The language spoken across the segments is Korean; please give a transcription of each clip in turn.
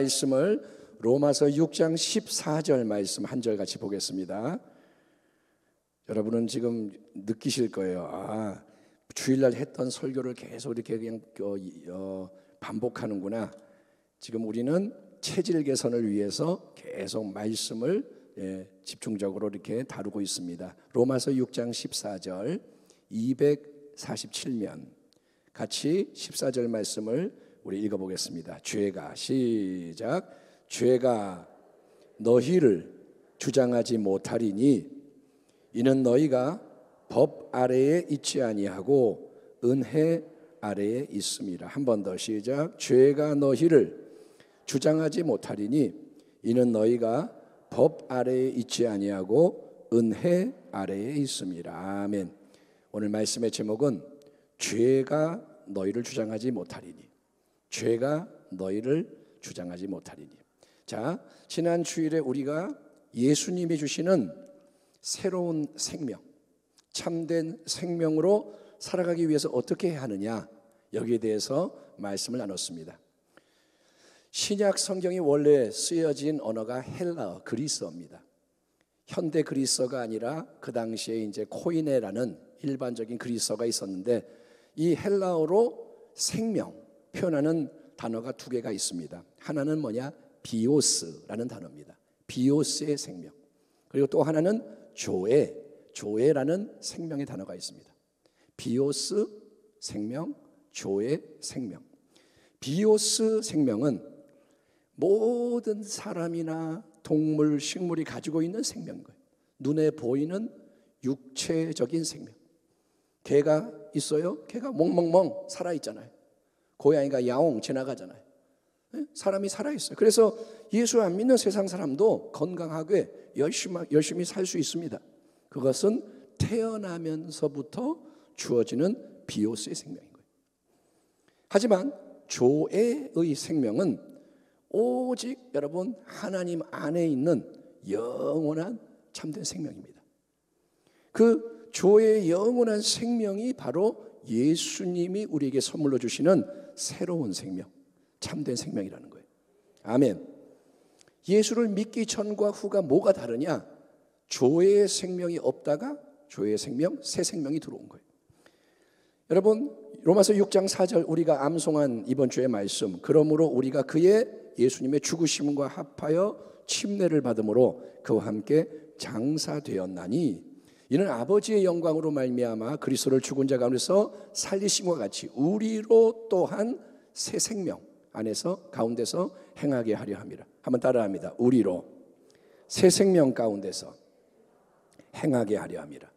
말씀을 로마서 6장 14절 말씀 한 절 같이 보겠습니다. 여러분은 지금 느끼실 거예요. 주일날 했던 설교를 계속 이렇게 그냥 반복하는구나. 지금 우리는 체질 개선을 위해서 계속 말씀을 집중적으로 이렇게 다루고 있습니다. 로마서 6장 14절 247면 같이 14절 말씀을 우리 읽어보겠습니다. 죄가 시작. 죄가 너희를 주장하지 못하리니 이는 너희가 법 아래에 있지 아니하고 은혜 아래에 있음이라. 한 번 더 시작. 죄가 너희를 주장하지 못하리니 이는 너희가 법 아래에 있지 아니하고 은혜 아래에 있음이라. 아멘. 오늘 말씀의 제목은 죄가 너희를 주장하지 못하리니. 죄가 너희를 주장하지 못하리니. 자, 지난 주일에 우리가 예수님이 주시는 새로운 생명, 참된 생명으로 살아가기 위해서 어떻게 해야 하느냐, 여기에 대해서 말씀을 나눴습니다. 신약 성경이 원래 쓰여진 언어가 헬라어, 그리스어입니다. 현대 그리스어가 아니라 그 당시에 이제 코이네라는 일반적인 그리스어가 있었는데, 이 헬라어로 생명 표현하는 단어가 두 개가 있습니다. 하나는 뭐냐? 비오스라는 단어입니다. 비오스의 생명. 그리고 또 하나는 조에라는 생명의 단어가 있습니다. 비오스 생명, 조에 생명. 비오스 생명은 모든 사람이나 동물, 식물이 가지고 있는 생명인 거예요. 눈에 보이는 육체적인 생명. 개가 있어요? 개가 멍멍멍 살아있잖아요. 고양이가 야옹 지나가잖아요. 사람이 살아있어요. 그래서 예수 안 믿는 세상 사람도 건강하게 열심히 살 수 있습니다. 그것은 태어나면서부터 주어지는 비오스의 생명인 거예요. 하지만 조에의 생명은 오직 여러분 하나님 안에 있는 영원한 참된 생명입니다. 그 조의 영원한 생명이 바로 예수님이 우리에게 선물로 주시는 새로운 생명, 참된 생명이라는 거예요. 아멘. 예수를 믿기 전과 후가 뭐가 다르냐? 조의 생명이 없다가 조의 생명, 새 생명이 들어온 거예요. 여러분, 로마서 6장 4절 우리가 암송한 이번 주의 말씀, 그러므로 우리가 그의 예수님의 죽으심과 합하여 침례를 받음으로 그와 함께 장사되었나니 이는 아버지의 영광으로 말미암아 그리스도를 죽은 자 가운데서 살리심과 같이 우리로 또한 새 생명 안에서 가운데서 행하게 하려 함이라. 한번 따라합니다. 우리로 새 생명 가운데서 행하게 하려 함이라.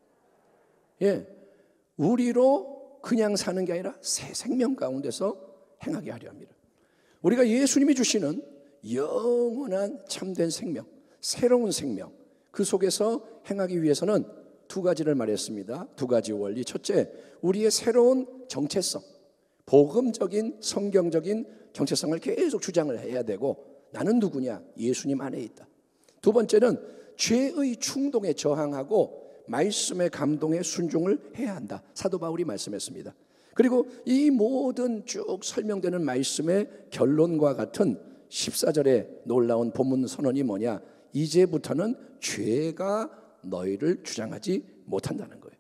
우리로 그냥 사는 게 아니라 새 생명 가운데서 행하게 하려 합니다. 우리가 예수님이 주시는 영원한 참된 생명, 새로운 생명, 그 속에서 행하기 위해서는 두 가지를 말했습니다. 두 가지 원리. 첫째, 우리의 새로운 정체성, 복음적인 성경적인 정체성을 계속 주장을 해야 되고, 나는 누구냐? 예수님 안에 있다. 두 번째는 죄의 충동에 저항하고 말씀의 감동에 순종을 해야 한다. 사도 바울이 말씀했습니다. 그리고 이 모든 쭉 설명되는 말씀의 결론과 같은 14절의 놀라운 본문 선언이 뭐냐? 이제부터는 죄가 너희를 주장하지 못한다는 거예요.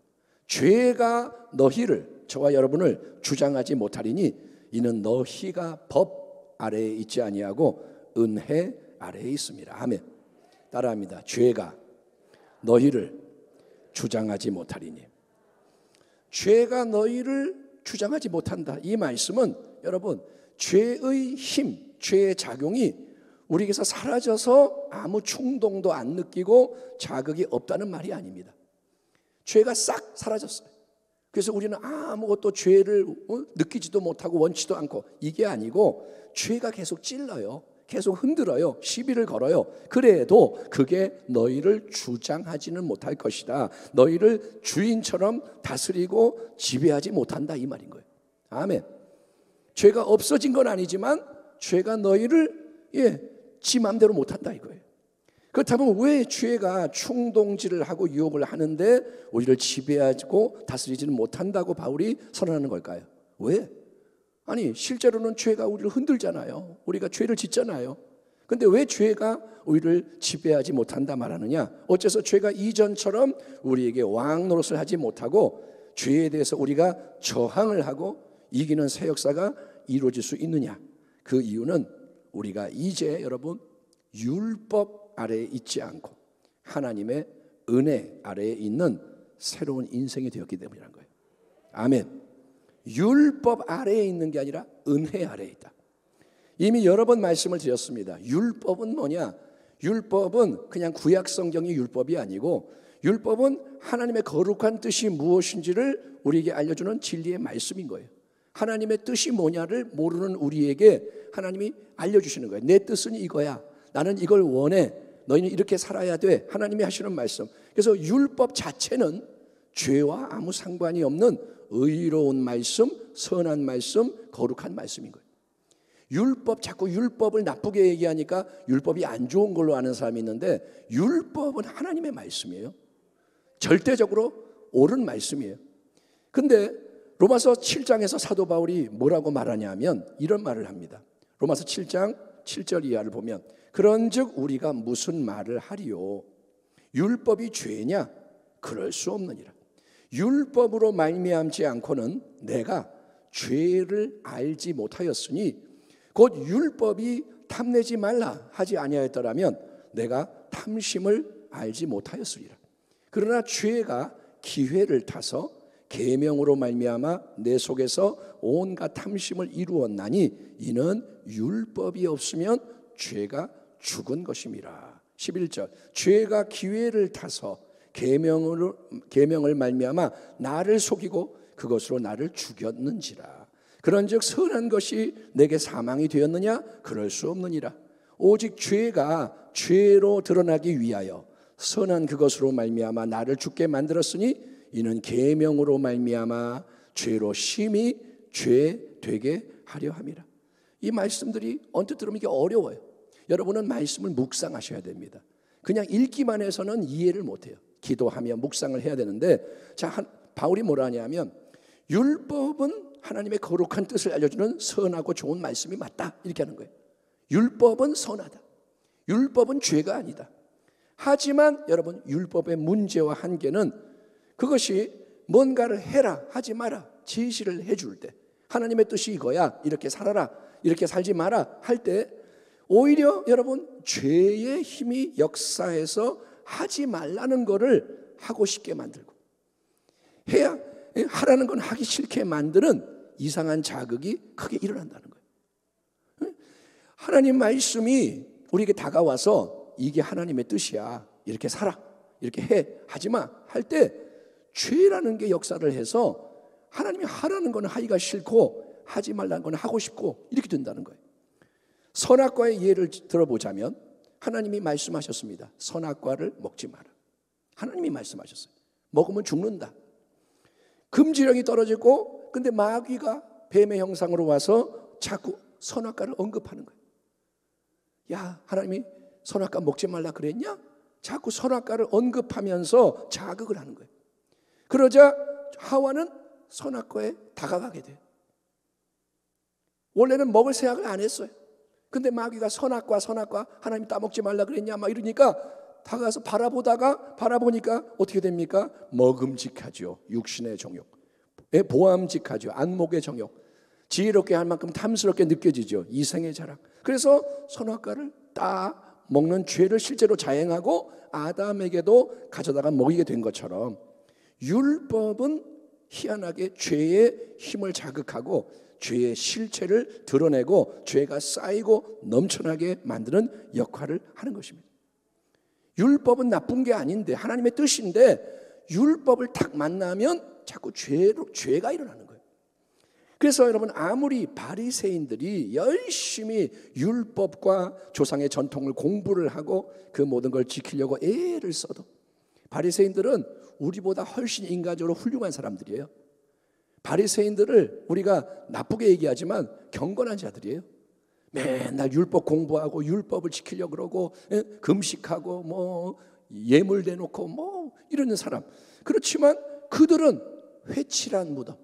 죄가 너희를, 저와 여러분을 주장하지 못하리니 이는 너희가 법 아래에 있지 아니하고 은혜 아래에 있습니다. 아멘. 따라합니다. 죄가 너희를 주장하지 못하리니. 죄가 너희를 주장하지 못한다. 이 말씀은 여러분, 죄의 힘, 죄의 작용이 우리에게서 사라져서 아무 충동도 안 느끼고 자극이 없다는 말이 아닙니다. 죄가 싹 사라졌어요. 그래서 우리는 아무것도 죄를 느끼지도 못하고 원치도 않고, 이게 아니고 죄가 계속 찔러요. 계속 흔들어요. 시비를 걸어요. 그래도 그게 너희를 주장하지는 못할 것이다. 너희를 주인처럼 다스리고 지배하지 못한다, 이 말인 거예요. 아멘. 죄가 없어진 건 아니지만 죄가 너희를 지 마음대로 못한다 이거예요. 그렇다면 왜 죄가 충동질을 하고 유혹을 하는데 우리를 지배하고 다스리지는 못한다고 바울이 선언하는 걸까요? 왜? 아니 실제로는 죄가 우리를 흔들잖아요. 우리가 죄를 짓잖아요. 근데 왜 죄가 우리를 지배하지 못한다 말하느냐? 어째서 죄가 이전처럼 우리에게 왕 노릇을 하지 못하고 죄에 대해서 우리가 저항을 하고 이기는 새 역사가 이루어질 수 있느냐? 그 이유는 우리가 이제 여러분 율법 아래에 있지 않고 하나님의 은혜 아래에 있는 새로운 인생이 되었기 때문이라는 거예요. 아멘. 율법 아래에 있는 게 아니라 은혜 아래에 있다. 이미 여러 번 말씀을 드렸습니다. 율법은 뭐냐? 율법은 그냥 구약 성경이 율법이 아니고 율법은 하나님의 거룩한 뜻이 무엇인지를 우리에게 알려주는 진리의 말씀인 거예요. 하나님의 뜻이 뭐냐를 모르는 우리에게 하나님이 알려주시는 거예요. 내 뜻은 이거야. 나는 이걸 원해. 너희는 이렇게 살아야 돼. 하나님이 하시는 말씀. 그래서 율법 자체는 죄와 아무 상관이 없는 의로운 말씀, 선한 말씀, 거룩한 말씀인 거예요. 자꾸 율법을 나쁘게 얘기하니까 율법이 안 좋은 걸로 아는 사람이 있는데 율법은 하나님의 말씀이에요. 절대적으로 옳은 말씀이에요. 근데 로마서 7장에서 사도 바울이 뭐라고 말하냐면 이런 말을 합니다. 로마서 7장 7절 이하를 보면 그런즉 우리가 무슨 말을 하리요? 율법이 죄냐? 그럴 수 없느니라. 율법으로 말미암지 않고는 내가 죄를 알지 못하였으니 곧 율법이 탐내지 말라 하지 아니하였더라면 내가 탐심을 알지 못하였으리라. 그러나 죄가 기회를 타서 계명으로 말미암아 내 속에서 온갖 탐심을 이루었나니 이는 율법이 없으면 죄가 죽은 것임이라. 11절 죄가 기회를 타서 계명을 말미암아 나를 속이고 그것으로 나를 죽였는지라. 그런즉 선한 것이 내게 사망이 되었느냐? 그럴 수 없느니라. 오직 죄가 죄로 드러나기 위하여 선한 그것으로 말미암아 나를 죽게 만들었으니 이는 계명으로 말미암아 죄로 심히 죄 되게 하려 함이라. 이 말씀들이 언뜻 들으면 이게 어려워요. 여러분은 말씀을 묵상하셔야 됩니다. 그냥 읽기만 해서는 이해를 못해요. 기도하며 묵상을 해야 되는데 바울이 뭐라 하냐면 율법은 하나님의 거룩한 뜻을 알려주는 선하고 좋은 말씀이 맞다 이렇게 하는 거예요. 율법은 선하다. 율법은 죄가 아니다. 하지만 여러분 율법의 문제와 한계는 그것이 뭔가를 해라 하지 마라 지시를 해줄 때 하나님의 뜻이 이거야 이렇게 살아라 이렇게 살지 마라 할 때 오히려 여러분 죄의 힘이 역사해서 하지 말라는 거를 하고 싶게 만들고 해야 하라는 건 하기 싫게 만드는 이상한 자극이 크게 일어난다는 거예요. 하나님 말씀이 우리에게 다가와서 이게 하나님의 뜻이야 이렇게 살아 이렇게 해 하지 마 할 때 죄라는 게 역사를 해서 하나님이 하라는 건 하기가 싫고 하지 말라는 건 하고 싶고 이렇게 된다는 거예요. 선악과의 예를 들어보자면 하나님이 말씀하셨습니다. 선악과를 먹지 마라. 하나님이 말씀하셨어요. 먹으면 죽는다. 금지령이 떨어지고 근데 마귀가 뱀의 형상으로 와서 자꾸 선악과를 언급하는 거예요. 야, 하나님이 선악과 먹지 말라 그랬냐? 자꾸 선악과를 언급하면서 자극을 하는 거예요. 그러자 하와는 선악과에 다가가게 돼요. 원래는 먹을 생각을 안 했어요. 근데 마귀가 선악과 하나님 따먹지 말라 그랬냐 막 이러니까 다가가서 바라보니까 어떻게 됩니까? 먹음직하죠. 육신의 정욕. 보암직하죠. 안목의 정욕. 지혜롭게 할 만큼 탐스럽게 느껴지죠. 이생의 자랑. 그래서 선악과를 딱 먹는 죄를 실제로 자행하고 아담에게도 가져다가 먹이게 된 것처럼 율법은 희한하게 죄의 힘을 자극하고 죄의 실체를 드러내고 죄가 쌓이고 넘쳐나게 만드는 역할을 하는 것입니다. 율법은 나쁜 게 아닌데 하나님의 뜻인데 율법을 딱 만나면 자꾸 죄가 일어나는 거예요. 그래서 여러분 아무리 바리새인들이 열심히 율법과 조상의 전통을 공부를 하고 그 모든 걸 지키려고 애를 써도 바리새인들은 우리보다 훨씬 인간적으로 훌륭한 사람들이에요. 바리새인들을 우리가 나쁘게 얘기하지만 경건한 자들이에요. 맨날 율법 공부하고 율법을 지키려고 그러고 금식하고 뭐 예물 대놓고 뭐 이러는 사람. 그렇지만 그들은 회칠한 무덤.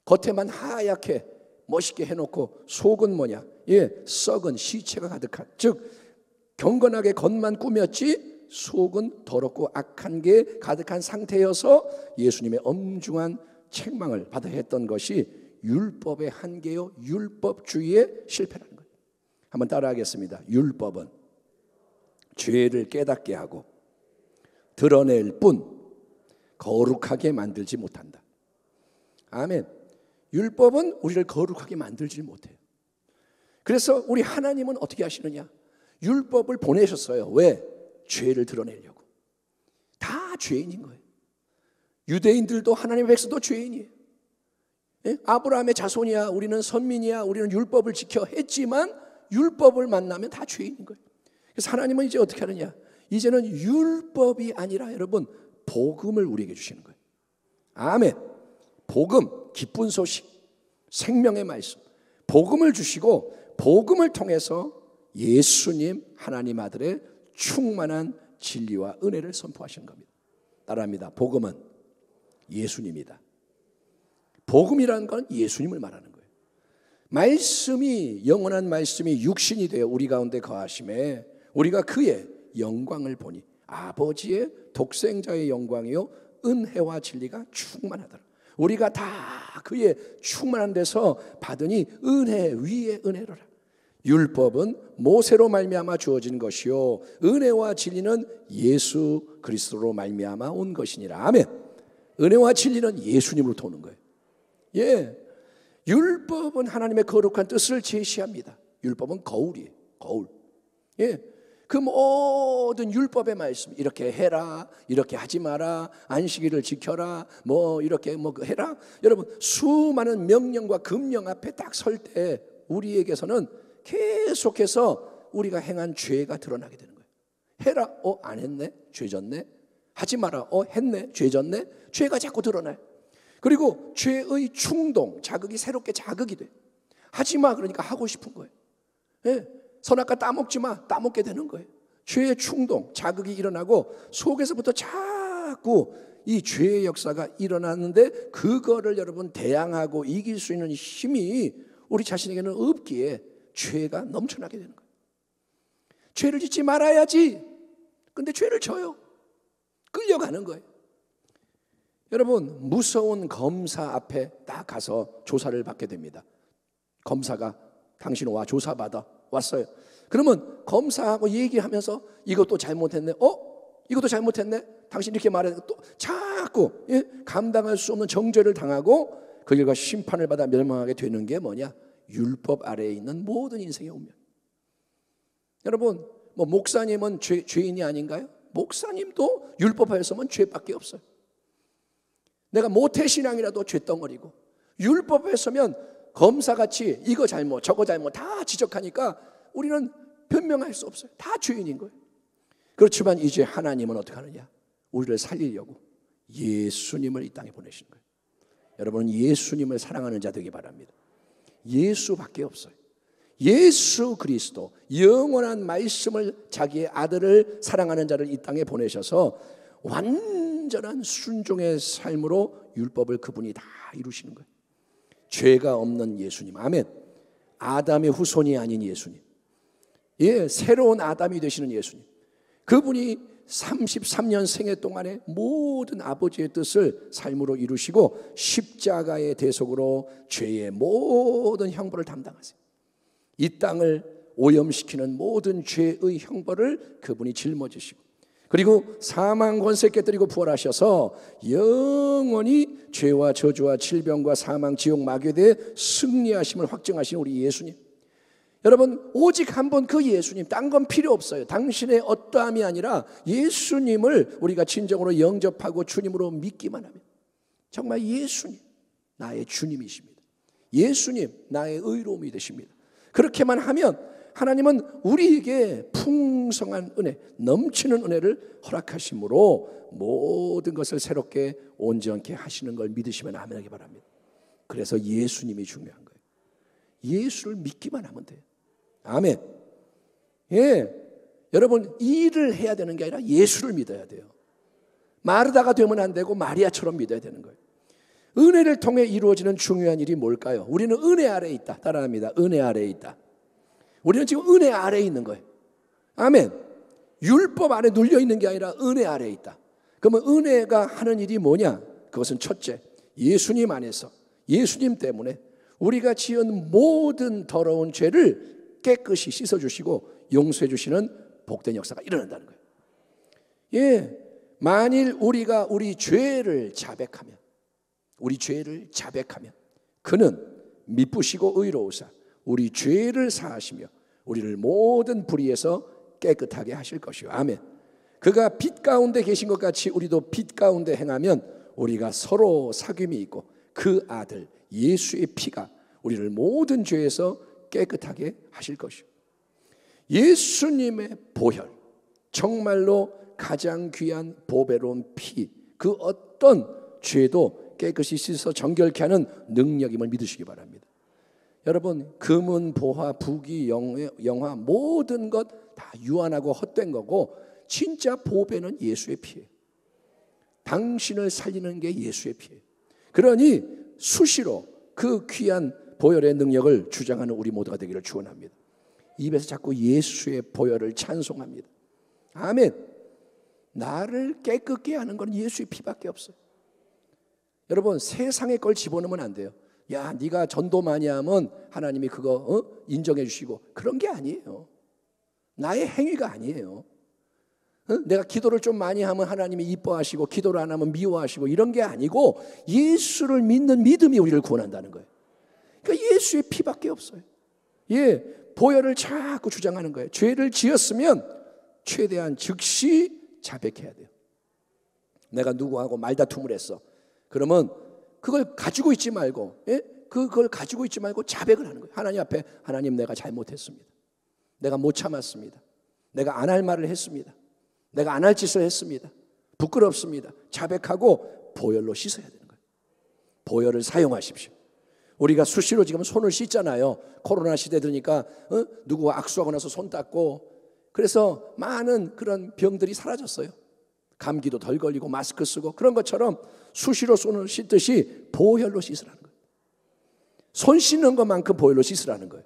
겉에만 하얗게 멋있게 해놓고 속은 뭐냐? 썩은 시체가 가득한, 즉 경건하게 겉만 꾸몄지 속은 더럽고 악한 게 가득한 상태여서 예수님의 엄중한 책망을 받아야 했던 것이 율법의 한계요, 율법주의의 실패라는 거예요. 한번 따라하겠습니다. 율법은 죄를 깨닫게 하고 드러낼 뿐 거룩하게 만들지 못한다. 아멘. 율법은 우리를 거룩하게 만들지 못해요. 그래서 우리 하나님은 어떻게 하시느냐? 율법을 보내셨어요. 왜? 죄를 드러내려고. 다 죄인인 거예요. 유대인들도 하나님의 백성도 죄인이에요. 아브라함의 자손이야, 우리는 선민이야, 우리는 율법을 지켜 했지만 율법을 만나면 다 죄인인 거예요. 그래서 하나님은 이제 어떻게 하느냐? 이제는 율법이 아니라 여러분 복음을 우리에게 주시는 거예요. 아멘. 복음, 기쁜 소식, 생명의 말씀, 복음을 주시고 복음을 통해서 예수님 하나님 아들의 충만한 진리와 은혜를 선포하시는 겁니다. 따라합니다. 복음은 예수님이다. 복음이라는 건 예수님을 말하는 거예요. 말씀이, 영원한 말씀이 육신이 되어 우리 가운데 거하심에 우리가 그의 영광을 보니 아버지의 독생자의 영광이요 은혜와 진리가 충만하더라. 우리가 다 그의 충만한 데서 받으니 은혜 위에 은혜로라. 율법은 모세로 말미암아 주어진 것이요 은혜와 진리는 예수 그리스도로 말미암아 온 것이니라. 아멘. 은혜와 진리는 예수님으로부터 오는 거예요. 율법은 하나님의 거룩한 뜻을 제시합니다. 율법은 거울이에요. 거울. 그 모든 율법의 말씀, 이렇게 해라, 이렇게 하지 마라, 안식일을 지켜라, 이렇게 해라. 여러분 수많은 명령과 금령 앞에 딱 설 때 우리에게서는 계속해서 우리가 행한 죄가 드러나게 되는 거예요. 해라, 안 했네, 죄 졌네. 하지 마라, 했네, 죄 졌네. 죄가 자꾸 드러나요. 그리고 죄의 충동, 자극이 새롭게 자극이 돼. 하지 마, 그러니까 하고 싶은 거예요. 선악과 따먹지 마, 따먹게 되는 거예요. 죄의 충동, 자극이 일어나고 속에서부터 자꾸 이 죄의 역사가 일어나는데 그거를 여러분 대항하고 이길 수 있는 힘이 우리 자신에게는 없기에 죄가 넘쳐나게 되는 거예요. 죄를 짓지 말아야지. 근데 죄를 져요. 끌려가는 거예요. 여러분 무서운 검사 앞에 딱 가서 조사를 받게 됩니다. 검사가 당신 와 조사받아 왔어요. 그러면 검사하고 얘기하면서 이것도 잘못했네. 이것도 잘못했네. 당신 이렇게 말해. 또 자꾸 감당할 수 없는 정죄를 당하고 그 결과 심판을 받아 멸망하게 되는 게 뭐냐? 율법 아래에 있는 모든 인생의 운명. 여러분 목사님은 죄인이 아닌가요? 목사님도 율법 하에서만 죄밖에 없어요. 내가 모태신앙이라도 죄덩어리고 율법에 서면 검사같이 이거 잘못 저거 잘못 다 지적하니까 우리는 변명할 수 없어요. 다 죄인인 거예요. 그렇지만 이제 하나님은 어떻게 하느냐? 우리를 살리려고 예수님을 이 땅에 보내신 거예요. 여러분은 예수님을 사랑하는 자 되기 바랍니다. 예수밖에 없어요. 예수 그리스도 영원한 말씀을 자기의 아들을 사랑하는 자를 이 땅에 보내셔서 완전한 순종의 삶으로 율법을 그분이 다 이루시는 거예요. 죄가 없는 예수님. 아멘. 아담의 후손이 아닌 예수님. 새로운 아담이 되시는 예수님. 그분이 33년 생애 동안에 모든 아버지의 뜻을 삶으로 이루시고 십자가의 대속으로 죄의 모든 형벌을 담당하세요. 이 땅을 오염시키는 모든 죄의 형벌을 그분이 짊어지시고 그리고 사망 권세 깨뜨리고 부활하셔서 영원히 죄와 저주와 질병과 사망 지옥 마귀에 대해 승리하심을 확증하신 우리 예수님. 여러분 오직 한 번 그 예수님, 딴 건 필요 없어요. 당신의 어떠함이 아니라 예수님을 우리가 진정으로 영접하고 주님으로 믿기만 하면 정말 예수님 나의 주님이십니다. 예수님 나의 의로움이 되십니다. 그렇게만 하면 하나님은 우리에게 풍성한 은혜, 넘치는 은혜를 허락하심으로 모든 것을 새롭게 온전케 하시는 걸 믿으시면 아멘하기 바랍니다. 그래서 예수님이 중요한 거예요. 예수를 믿기만 하면 돼요. 아멘. 여러분 일을 해야 되는 게 아니라 예수를 믿어야 돼요. 마르다가 되면 안 되고 마리아처럼 믿어야 되는 거예요. 은혜를 통해 이루어지는 중요한 일이 뭘까요? 우리는 은혜 아래에 있다. 따라합니다. 은혜 아래에 있다. 우리는 지금 은혜 아래에 있는 거예요. 아멘. 율법 아래 눌려 있는 게 아니라 은혜 아래에 있다. 그러면 은혜가 하는 일이 뭐냐? 그것은 첫째, 예수님 안에서, 예수님 때문에 우리가 지은 모든 더러운 죄를 깨끗이 씻어주시고 용서해 주시는 복된 역사가 일어난다는 거예요. 예, 만일 우리가 우리 죄를 자백하면 그는 미쁘시고 의로우사 우리 죄를 사하시며 우리를 모든 불의에서 깨끗하게 하실 것이요. 아멘. 그가 빛 가운데 계신 것 같이 우리도 빛 가운데 행하면 우리가 서로 사귐이 있고 그 아들 예수의 피가 우리를 모든 죄에서 깨끗하게 하실 것이요. 예수님의 보혈, 정말로 가장 귀한 보배로운 피, 그 어떤 죄도 깨끗이 씻어 정결케 하는 능력임을 믿으시기 바랍니다. 여러분, 금은 보화, 부귀, 영화 모든 것 다 유한하고 헛된 거고 진짜 보배는 예수의 피예요. 당신을 살리는 게 예수의 피예요. 그러니 수시로 그 귀한 보혈의 능력을 주장하는 우리 모두가 되기를 축원합니다. 입에서 자꾸 예수의 보혈을 찬송합니다. 아멘. 나를 깨끗게 하는 건 예수의 피밖에 없어요. 여러분, 세상의 걸 집어넣으면 안 돼요. 야, 네가 전도 많이 하면 하나님이 그거 인정해 주시고, 그런 게 아니에요. 나의 행위가 아니에요. 내가 기도를 좀 많이 하면 하나님이 이뻐하시고 기도를 안 하면 미워하시고 이런 게 아니고 예수를 믿는 믿음이 우리를 구원한다는 거예요. 그러니까 예수의 피밖에 없어요. 예, 보혈을 자꾸 주장하는 거예요. 죄를 지었으면 최대한 즉시 자백해야 돼요. 내가 누구하고 말다툼을 했어. 그러면 그걸 가지고 있지 말고, 예? 그걸 가지고 있지 말고 자백을 하는 거예요. 하나님 앞에, 하나님 내가 잘못했습니다. 내가 못 참았습니다. 내가 안 할 말을 했습니다. 내가 안 할 짓을 했습니다. 부끄럽습니다. 자백하고 보혈로 씻어야 되는 거예요. 보혈을 사용하십시오. 우리가 수시로 지금 손을 씻잖아요. 코로나 시대 되니까 누구와 악수하고 나서 손 닦고, 그래서 많은 그런 병들이 사라졌어요. 감기도 덜 걸리고 마스크 쓰고, 그런 것처럼 수시로 손을 씻듯이 보혈로 씻으라는 거예요. 손 씻는 것만큼 보혈로 씻으라는 거예요.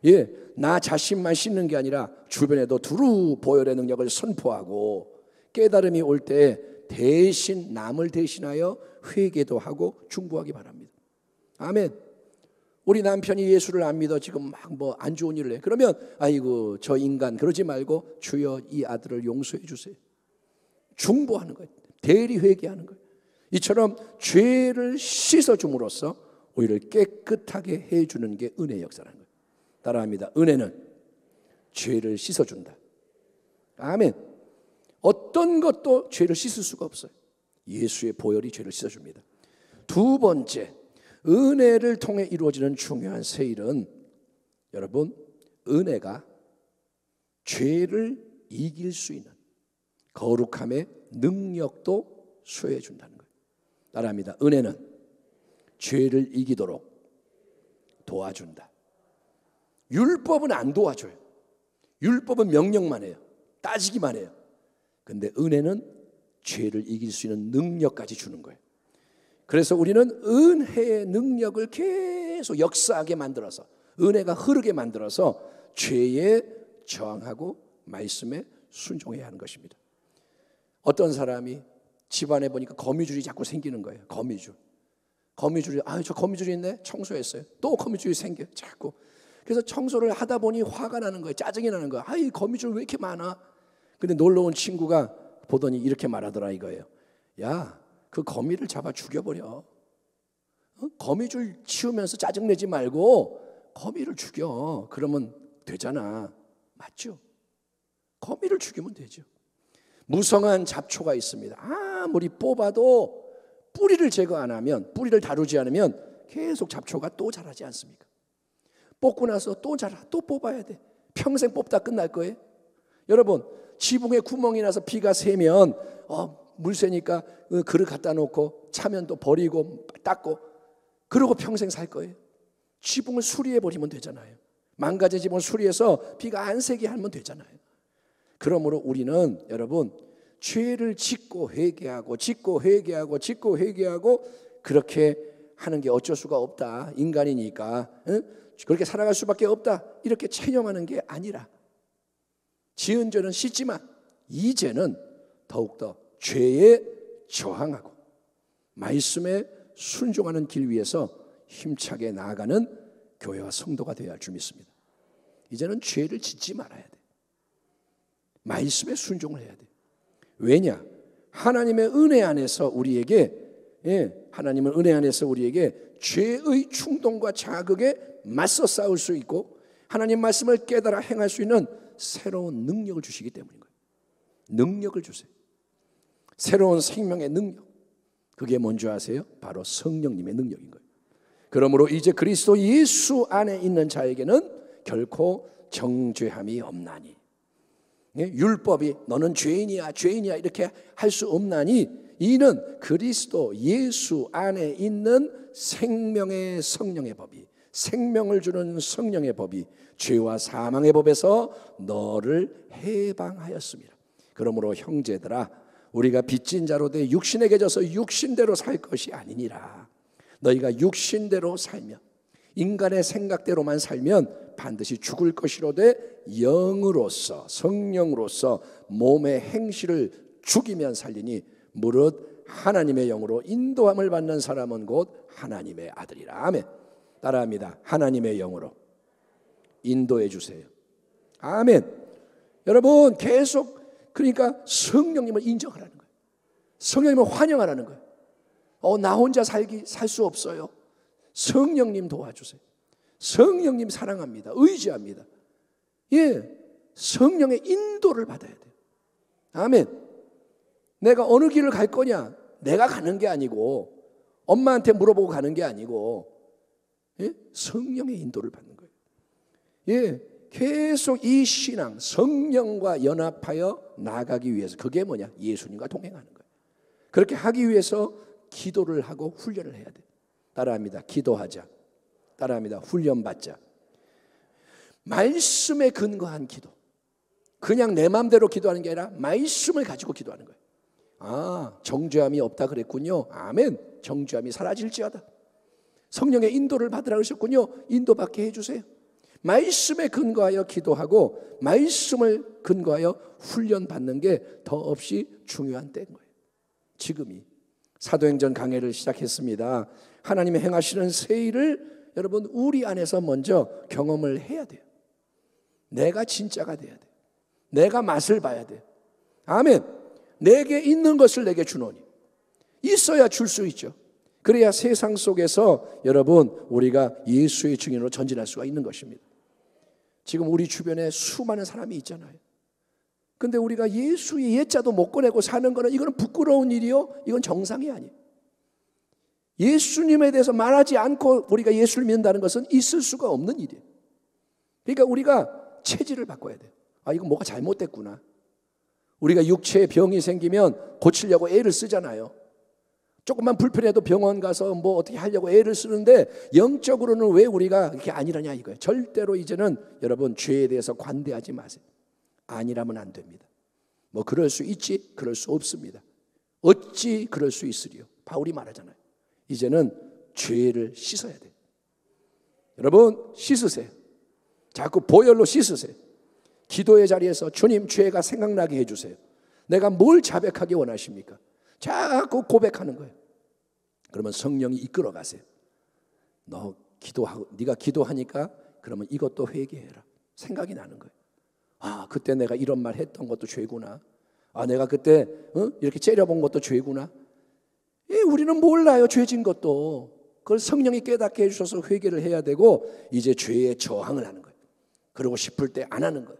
예, 나 자신만 씻는 게 아니라 주변에도 두루 보혈의 능력을 선포하고, 깨달음이 올 때 대신 남을 대신하여 회개도 하고 중보하기 바랍니다. 아멘. 우리 남편이 예수를 안 믿어 지금 막 뭐 안 좋은 일을 해. 그러면 아이고 저 인간 그러지 말고 주여 이 아들을 용서해 주세요. 중보하는 거예요. 대리 회개하는 거예요. 이처럼 죄를 씻어줌으로써 우리를 깨끗하게 해주는 게 은혜의 역사라는 거예요. 따라합니다. 은혜는 죄를 씻어준다. 아멘. 어떤 것도 죄를 씻을 수가 없어요. 예수의 보혈이 죄를 씻어줍니다. 두 번째, 은혜를 통해 이루어지는 중요한 새 일은, 여러분, 은혜가 죄를 이길 수 있는 거룩함의 능력도 수여해 준다는 거예요. 따라합니다. 은혜는 죄를 이기도록 도와준다. 율법은 안 도와줘요. 율법은 명령만 해요. 따지기만 해요. 근데 은혜는 죄를 이길 수 있는 능력까지 주는 거예요. 그래서 우리는 은혜의 능력을 계속 역사하게 만들어서, 은혜가 흐르게 만들어서 죄에 저항하고 말씀에 순종해야 하는 것입니다. 어떤 사람이 집안에 보니까 거미줄이 자꾸 생기는 거예요. 거미줄이 저 거미줄이 있네. 청소했어요. 또 거미줄이 생겨요. 자꾸. 그래서 청소를 하다 보니 화가 나는 거예요. 짜증이 나는 거예요. 이 거미줄 왜 이렇게 많아? 근데 놀러 온 친구가 보더니 이렇게 말하더라 이거예요. 야, 그 거미를 잡아 죽여버려. 거미줄 치우면서 짜증내지 말고 거미를 죽여. 그러면 되잖아. 맞죠? 거미를 죽이면 되죠. 무성한 잡초가 있습니다. 아무리 뽑아도 뿌리를 제거 안 하면, 뿌리를 다루지 않으면 계속 잡초가 또 자라지 않습니까? 뽑고 나서 또 자라, 또 뽑아야 돼. 평생 뽑다 끝날 거예요. 여러분, 지붕에 구멍이 나서 비가 새면 물 새니까 그릇 갖다 놓고 차면 또 버리고 닦고, 그러고 평생 살 거예요. 지붕을 수리해 버리면 되잖아요. 망가진 지붕을 수리해서 비가 안 새게 하면 되잖아요. 그러므로 우리는 여러분, 죄를 짓고 회개하고 그렇게 하는 게 어쩔 수가 없다. 인간이니까 그렇게 살아갈 수밖에 없다. 이렇게 체념하는 게 아니라 지은 죄는 씻지만 이제는 더욱더 죄에 저항하고 말씀에 순종하는 길 위에서 힘차게 나아가는 교회와 성도가 되어야 할 줄 믿습니다. 이제는 죄를 짓지 말아야 돼. 말씀에 순종을 해야 돼. 왜냐? 하나님의 은혜 안에서 우리에게 하나님은 은혜 안에서 우리에게 죄의 충동과 자극에 맞서 싸울 수 있고 하나님 말씀을 깨달아 행할 수 있는 새로운 능력을 주시기 때문인 거예요. 능력을 주세요. 새로운 생명의 능력. 그게 뭔지 아세요? 바로 성령님의 능력인 거예요. 그러므로 이제 그리스도 예수 안에 있는 자에게는 결코 정죄함이 없나니, 율법이 너는 죄인이야 죄인이야 이렇게 할 수 없나니 이는 그리스도 예수 안에 있는 생명의 성령의 법이, 생명을 주는 성령의 법이 죄와 사망의 법에서 너를 해방하였습니다. 그러므로 형제들아, 우리가 빚진 자로 돼 육신에게 져서 육신대로 살 것이 아니니라. 너희가 육신대로 살면, 인간의 생각대로만 살면 반드시 죽을 것이로되 영으로서, 성령으로서 몸의 행실을 죽이면 살리니 무릇 하나님의 영으로 인도함을 받는 사람은 곧 하나님의 아들이라. 아멘. 따라합니다. 하나님의 영으로 인도해 주세요. 아멘. 여러분 계속 그러니까 성령님을 인정하라는 거예요. 성령님을 환영하라는 거예요. 나 혼자 살 수 없어요. 성령님 도와주세요. 성령님 사랑합니다. 의지합니다. 성령의 인도를 받아야 돼요. 아멘. 내가 어느 길을 갈 거냐? 내가 가는 게 아니고 엄마한테 물어보고 가는 게 아니고 성령의 인도를 받는 거예요. 계속 이 신앙, 성령과 연합하여 나아가기 위해서 그게 뭐냐? 예수님과 동행하는 거예요. 그렇게 하기 위해서 기도를 하고 훈련을 해야 돼요. 따라합니다. 기도하자. 따라합니다. 훈련받자. 말씀에 근거한 기도. 그냥 내 마음대로 기도하는 게 아니라 말씀을 가지고 기도하는 거예요. 정죄함이 없다 그랬군요. 아멘. 정죄함이 사라질지어다. 성령의 인도를 받으라 그러셨군요. 인도받게 해주세요. 말씀에 근거하여 기도하고 말씀을 근거하여 훈련받는 게 더없이 중요한 때인 거예요. 지금이 사도행전 강해를 시작했습니다. 하나님이 행하시는 새 일을 여러분 우리 안에서 먼저 경험을 해야 돼요. 내가 진짜가 돼야 돼요. 내가 맛을 봐야 돼요. 아멘. 내게 있는 것을 내게 주노니, 있어야 줄 수 있죠. 그래야 세상 속에서 여러분 우리가 예수의 증인으로 전진할 수가 있는 것입니다. 지금 우리 주변에 수많은 사람이 있잖아요. 근데 우리가 예수의 옛자도 못 꺼내고 사는 거는 이거는 부끄러운 일이요, 이건 정상이 아니에요. 예수님에 대해서 말하지 않고 우리가 예수를 믿는다는 것은 있을 수가 없는 일이에요. 그러니까 우리가 체질을 바꿔야 돼요. 이거 뭐가 잘못됐구나. 우리가 육체에 병이 생기면 고치려고 애를 쓰잖아요. 조금만 불편해도 병원 가서 뭐 어떻게 하려고 애를 쓰는데 영적으로는 왜 우리가 이렇게 아니라냐 이거예요. 절대로 이제는 여러분 죄에 대해서 관대하지 마세요. 아니라면 안 됩니다. 뭐 그럴 수 있지, 그럴 수 없습니다. 어찌 그럴 수 있으리요. 바울이 말하잖아요. 이제는 죄를 씻어야 돼요. 여러분 씻으세요. 자꾸 보혈로 씻으세요. 기도의 자리에서 주님 죄가 생각나게 해주세요. 내가 뭘 자백하기 원하십니까? 자꾸 고백하는 거예요. 그러면 성령이 이끌어 가세요. 너 기도하고 네가 기도하니까 그러면 이것도 회개해라. 생각이 나는 거예요. 그때 내가 이런 말 했던 것도 죄구나. 내가 그때 이렇게 째려본 것도 죄구나. 우리는 몰라요. 죄진 것도. 그걸 성령이 깨닫게 해주셔서 회개를 해야 되고 이제 죄에 저항을 하는 거예요. 그러고 싶을 때 안 하는 거예요.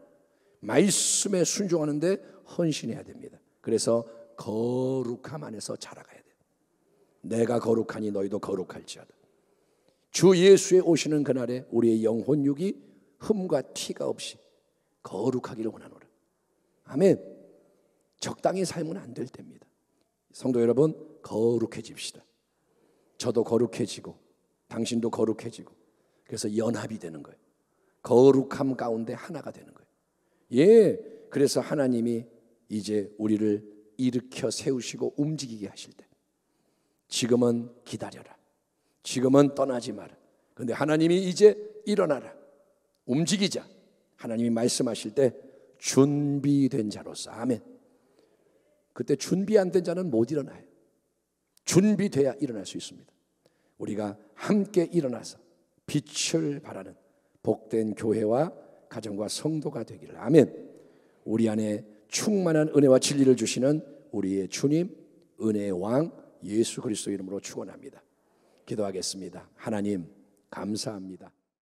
말씀에 순종하는데 헌신해야 됩니다. 그래서 거룩함 안에서 자라가야 돼요. 내가 거룩하니 너희도 거룩할지어다. 주 예수의 오시는 그날에 우리의 영혼육이 흠과 티가 없이 거룩하기를 원하노라. 아멘. 적당히 살면 안 될 때입니다. 성도 여러분 거룩해집시다. 저도 거룩해지고 당신도 거룩해지고 그래서 연합이 되는 거예요. 거룩함 가운데 하나가 되는 거예요. 그래서 하나님이 이제 우리를 일으켜 세우시고 움직이게 하실 때 지금은 기다려라. 지금은 떠나지 마라. 그런데 하나님이 이제 일어나라, 움직이자. 하나님이 말씀하실 때 준비된 자로서. 아멘. 그때 준비 안 된 자는 못 일어나요. 준비돼야 일어날 수 있습니다. 우리가 함께 일어나서 빛을 발하는 복된 교회와 가정과 성도가 되기를. 아멘. 우리 안에 충만한 은혜와 진리를 주시는 우리의 주님, 은혜의 왕 예수 그리스도 이름으로 축원합니다. 기도하겠습니다. 하나님 감사합니다.